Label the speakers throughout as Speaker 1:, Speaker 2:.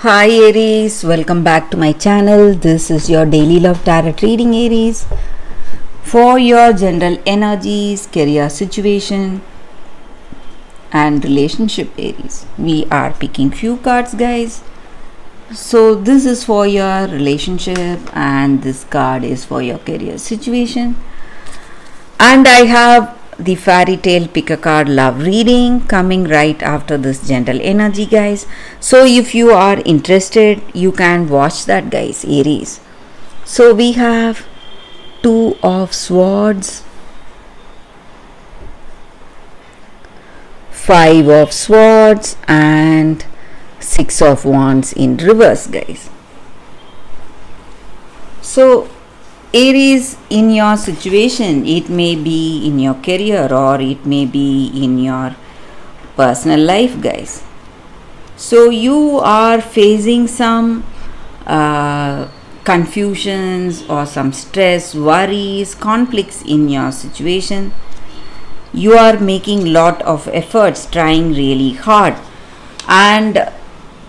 Speaker 1: Hi Aries, welcome back to my channel. This is your daily love tarot reading, Aries, for your general energies, career situation and relationship, Aries. We are picking few cards, guys. So this is for your relationship and this card is for your career situation. And I have the fairy tale pick a card love reading coming right after this general energy, guys. So if you are interested, you can watch that, guys, Aries. So we have Two of Swords, Five of Swords and Six of Wands in reverse, guys. So Aries, in your situation, it may be in your career or it may be in your personal life, guys. So you are facing some confusions or some stress, worries, conflicts in your situation. You are making lot of efforts, trying really hard, and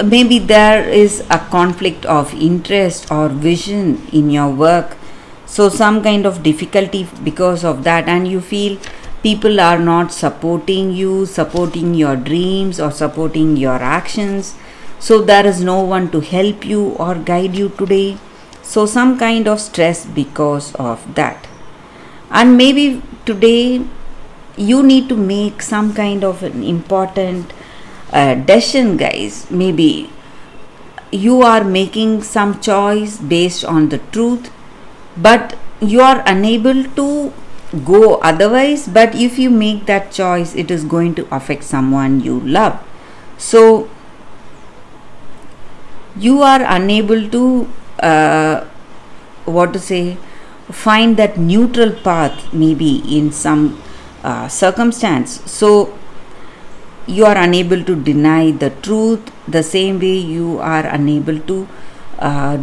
Speaker 1: maybe there is a conflict of interest or vision in your work. So some kind of difficulty because of that, and you feel people are not supporting you, supporting your dreams or supporting your actions. So there is no one to help you or guide you today. So some kind of stress because of that. And maybe today you need to make some kind of an important decision, guys. Maybe you are making some choice based on the truth, but you are unable to go otherwise. But if you make that choice, it is going to affect someone you love. So you are unable to find that neutral path, maybe in some circumstance. So you are unable to deny the truth, the same way you are unable to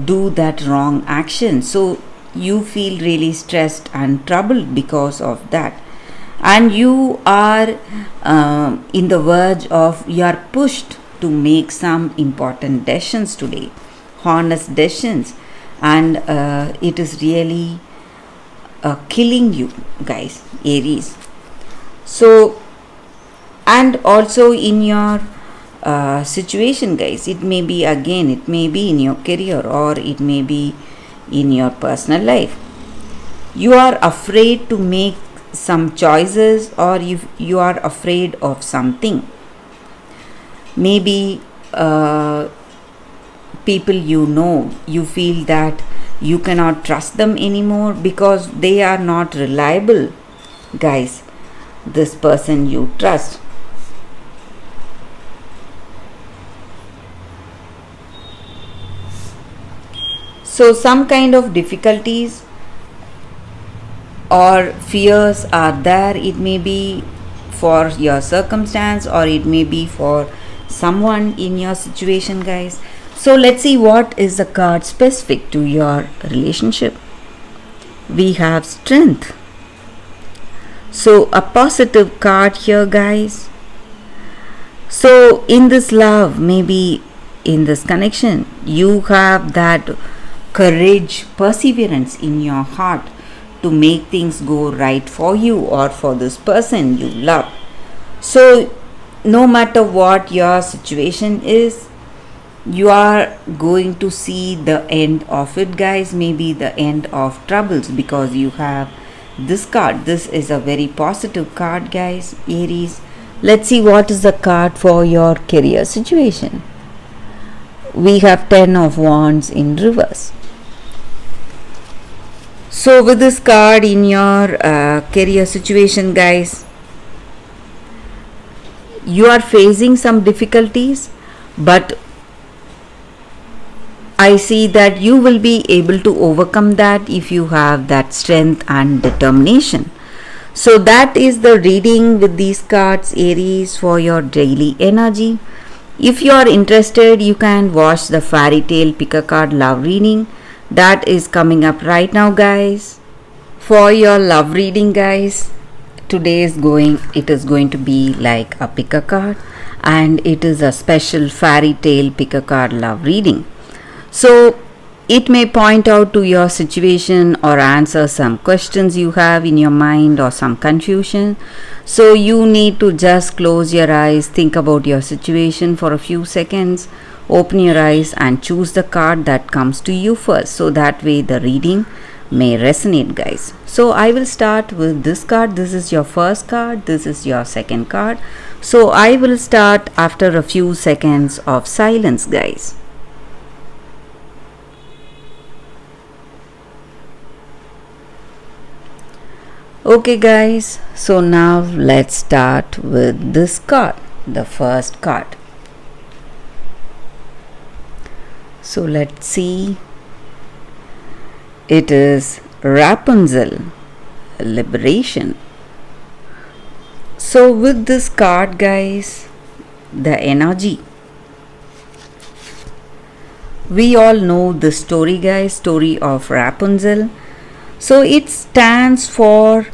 Speaker 1: do that wrong action. So you feel really stressed and troubled because of that, and you are in the verge of, you are pushed to make some important decisions today, honest decisions, and it is really killing you, guys, Aries. So, and also in your situation, guys, it may be in your career or it may be in your personal life. You are afraid to make some choices, or if you are afraid of something, maybe people you feel that you cannot trust them anymore because they are not reliable, guys, this person you trust. So some kind of difficulties or fears are there. It may be for your circumstance or it may be for someone in your situation, guys. So let's see what is the card specific to your relationship. We have Strength. So a positive card here, guys. So in this love, maybe in this connection, you have that courage, perseverance in your heart to make things go right for you or for this person you love. So no matter what your situation is, you are going to see the end of it, guys, maybe the end of troubles, because you have this card. This is a very positive card, guys, Aries. Let's see what is the card for your career situation. We have 10 of Wands in reverse. So with this card in your career situation, guys, you are facing some difficulties, but I see that you will be able to overcome that if you have that strength and determination. So that is the reading with these cards, Aries, for your daily energy. If you are interested, you can watch the fairy tale pick a card love reading that is coming up right now, guys. For your love reading, guys, it is going to be like a pick a card, and it is a special fairy tale pick a card love reading. So it may point out to your situation or answer some questions you have in your mind or some confusion. So you need to just close your eyes, think about your situation for a few seconds, open your eyes and choose the card that comes to you first. So that way the reading may resonate, guys. So I will start with this card. This is your first card. This is your second card. So I will start after a few seconds of silence, guys. Okay, guys, so now let's start with this card, the first card. So let's see. It is Rapunzel, Liberation. So with this card, guys, the energy, we all know the story, guys, story of Rapunzel. So it stands for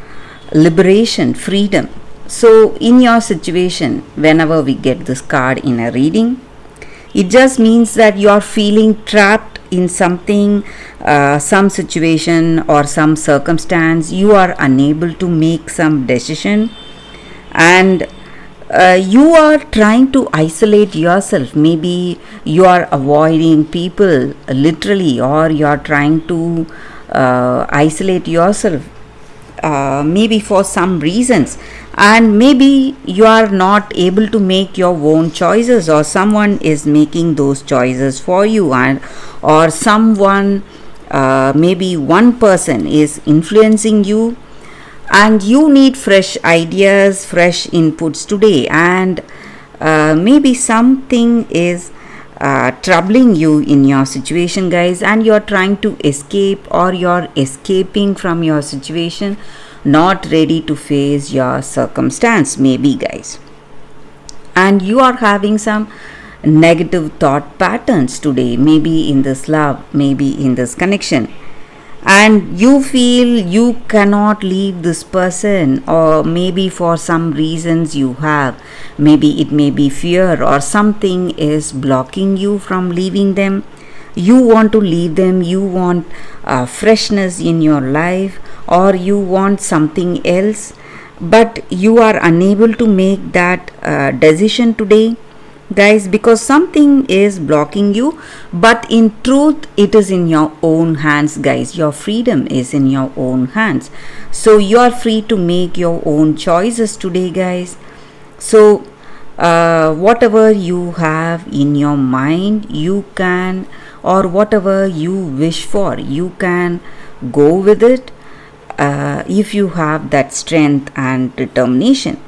Speaker 1: liberation, freedom. So in your situation, whenever we get this card in a reading, it just means that you are feeling trapped in something, some situation or some circumstance. You are unable to make some decision, and you are trying to isolate yourself. Maybe you are avoiding people literally, or you are trying to isolate yourself, maybe for some reasons, and maybe you are not able to make your own choices, or someone is making those choices for you, and or someone, maybe one person is influencing you, and you need fresh ideas, fresh inputs today, and maybe something is troubling you in your situation, guys, and you're trying to escape, or you're escaping from your situation, not ready to face your circumstance, maybe, guys, and you are having some negative thought patterns today, maybe in this love, maybe in this connection, and you feel you cannot leave this person, or maybe for some reasons you have, maybe it may be fear, or something is blocking you from leaving them. You want to leave them, you want freshness in your life, or you want something else, but you are unable to make that decision today, guys, because something is blocking you. But in truth, it is in your own hands, guys. Your freedom is in your own hands, so you are free to make your own choices today, guys. So whatever you have in your mind, you can, or whatever you wish for, you can go with it, if you have that strength and determination.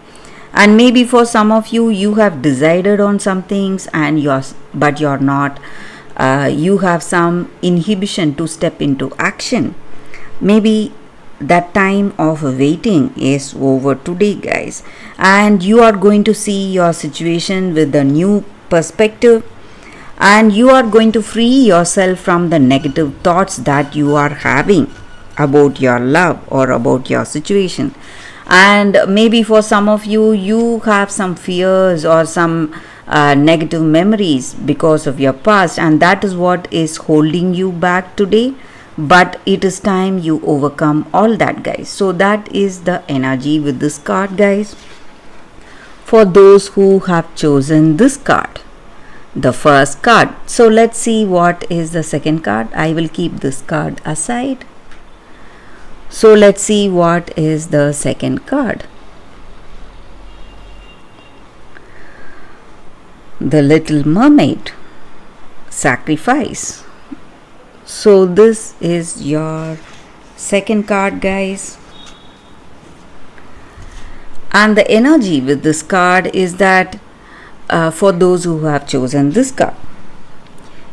Speaker 1: And maybe for some of you, you have decided on some things, and but you're not, you have some inhibition to step into action. Maybe that time of waiting is over today, guys, and you are going to see your situation with a new perspective, and you are going to free yourself from the negative thoughts that you are having about your love or about your situation. And maybe for some of you, you have some fears or some negative memories because of your past, and that is what is holding you back today. But it is time you overcome all that, guys. So that is the energy with this card, guys, for those who have chosen this card, the first card. So let's see what is the second card. I will keep this card aside. So let's see what is the second card. The Little Mermaid, Sacrifice. So this is your second card, guys. And the energy with this card is that for those who have chosen this card,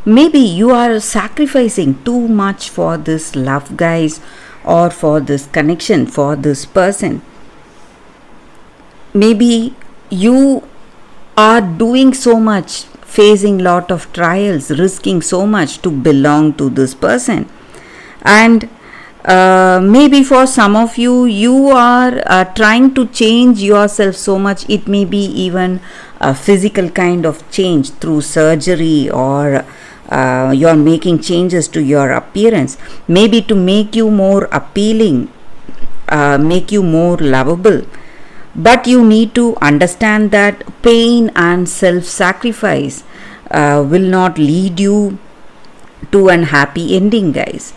Speaker 1: maybe you are sacrificing too much for this love, guys, or for this connection, for this person. Maybe you are doing so much, facing lot of trials, risking so much to belong to this person, and Maybe for some of you, you are trying to change yourself so much. It may be even a physical kind of change through surgery, or you're making changes to your appearance, maybe to make you more appealing, make you more lovable. But you need to understand that pain and self sacrifice will not lead you to an happy ending, guys.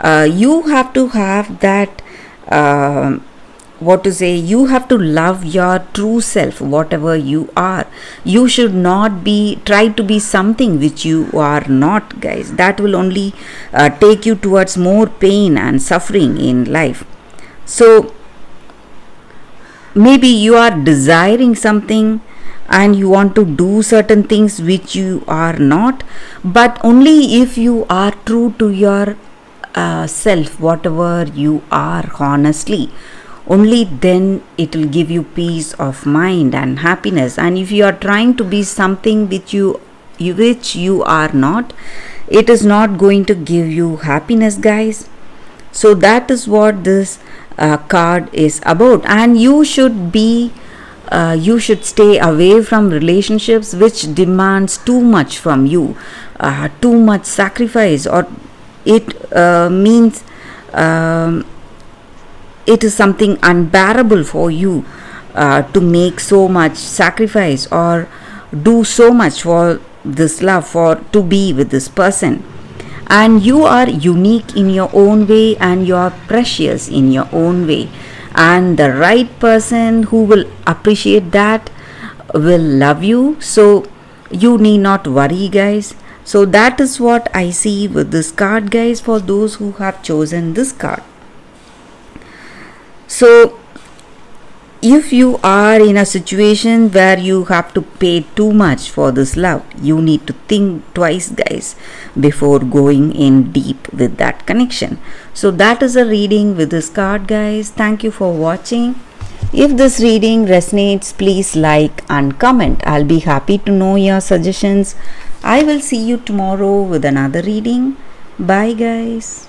Speaker 1: You have to have that, what to say, you have to love your true self, whatever you are. You should not be try to be something which you are not, guys. That will only take you towards more pain and suffering in life. So maybe you are desiring something and you want to do certain things which you are not, but only if you are true to your self, whatever you are honestly, only then it will give you peace of mind and happiness. And if you are trying to be something which you are not, it is not going to give you happiness, guys. So that is what this card is about. And you should be you should stay away from relationships which demands too much from you, too much sacrifice, or it means it is something unbearable for you to make so much sacrifice or do so much for this love, for to be with this person. And you are unique in your own way, and you are precious in your own way, and the right person who will appreciate that will love you. So you need not worry, guys. So that is what I see with this card, guys, for those who have chosen this card. So if you are in a situation where you have to pay too much for this love, you need to think twice, guys, before going in deep with that connection. So that is a reading with this card, guys. Thank you for watching. If this reading resonates, please like and comment. I'll be happy to know your suggestions. I will see you tomorrow with another reading. Bye, guys.